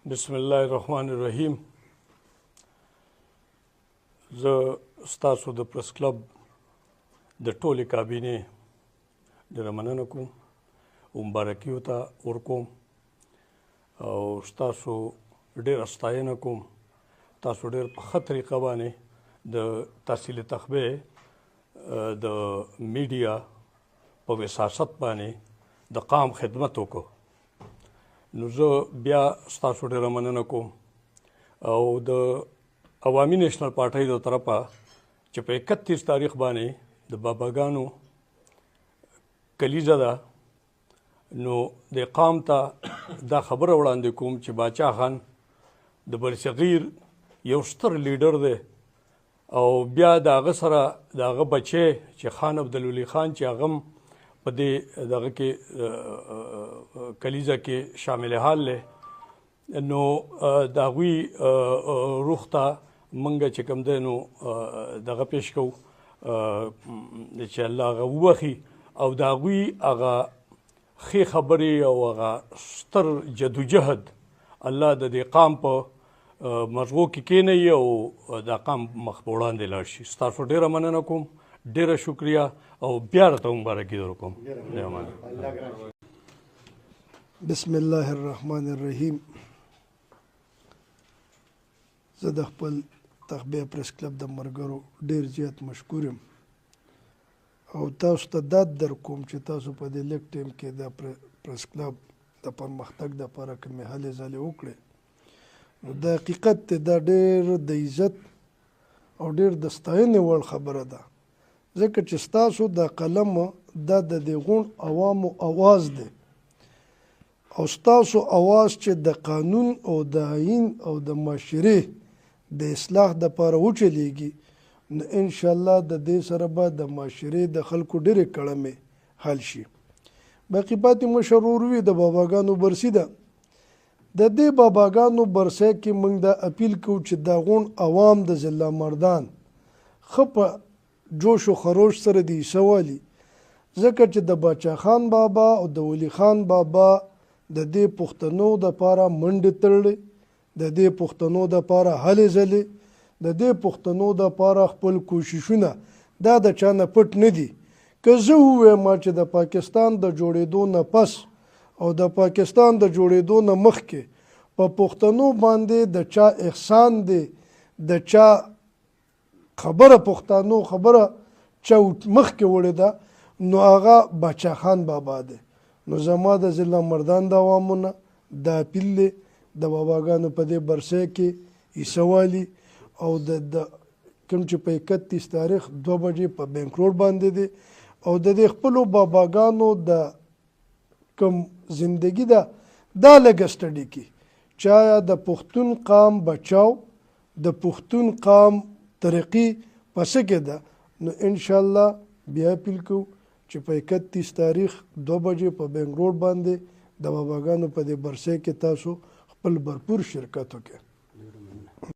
بسم الله الرحمن الرحیم. زه ستاسو د پریس کلب د ټولې کابینې ډېره مننه کوم او مبارکي ورته ورکوم او ستاسو ډېره ستاینه کوم. تاسو ډېر په ښه طریقه باندې د تحصیل تخبې د میډیا په وساست باندې د قام خدمت وکړو. نو زه بیا ستاسو ډېره مننه کوم او د عوامي نیشنل پارټۍ د طرفه چې په 31 تاریخ باندې د باباګانو کلیزه ده، نو د قام ته دا خبره وړاندې کوم چې باچا خان د برصغیر یو ستر لیډر دی او بیا د هغه سره د هغه بچی چې خان عبدالولي خان چې هغه په دې دغه کې کلیزه کې شامل حال دی، نو د هغوی روح ته موږ چې کوم دی نو دغه پیش کوو چې الله هغه وبخي او د هغوی هغه ښې خبرې او هغه ستر جدوجهد الله د دې قام په مغزو کې کېنوي او دا قام مخ په وړاندې لاړ شي. ستاسو ډېره مننه کوم، ډېره شکریه او بیا راته مبارکي در کوم. بسم الله الرحمن الرحیم. زه د خپل تخبې پریس کلب د ملګرو ډېر زیات مشکور یم او تاسو ته داد در کوم چې تاسو په دې لږ ټایم کې د پریس کلب د پرمختګ دپاره کومې هلې ځلې وکړې. نو د حقیقت دا ډېر د عزت او ډېر د ستاینې وړ خبره ده، ځکه چې ستاسو د قلم دا د دې غونډ عوامو اواز دی او ستاسو اواز چې د قانون او د آئین او د معاشرې د اصلاح دپاره وچلیږي، نو انشاءالله د دې سره به د معاشرې د خلکو ډېرې کړمې حل شي. باقي پاتې مشرور وي د باباګانو برسي ده. د دې باباګانو برسۍ کې موږ دا اپیل کوو چې دا غونډ عوام د ضلع مردان ښه په جوش و خروش سره د عیسی والي، ځکه چې د باچا خان بابا او د ولی خان بابا د دې پښتنو دپاره منډې تړلې، د دې پښتنو دپاره هلې ځلې، د دې پښتنو دپاره خپل کوششونه دا د چا نه پټ نه دي. که زه ووایم چې د پاکستان د جوړېدو نه پس او د پاکستان د جوړېدو نه مخکې په پښتنو باندې د چا احسان دی، د چا خبره پښتنو خبره چا مخکې وړې ده، نو هغه باچا خان بابا دی. نو زما د ضلع مردان د عوامونه دا اپیل دی د باباګانو په دې برسۍ کې عیسی والي او د کوم چې په 31 تاریخ 2 بجې په بینک روډ باندې دی او د دې خپلو باباګانو د کوم زندگی ده دا لږه سټډي کړي چې آیا د پښتون قام بچاو د پښتون قام ترقي په څه کې ده. نو انشاءالله بیا اپیل کوو چې په 31 تاریخ 2 بجې په بینک روډ باندې د باباګانو په دې برسۍ کې تاسو خپل بھرپور شرکت وکړئ.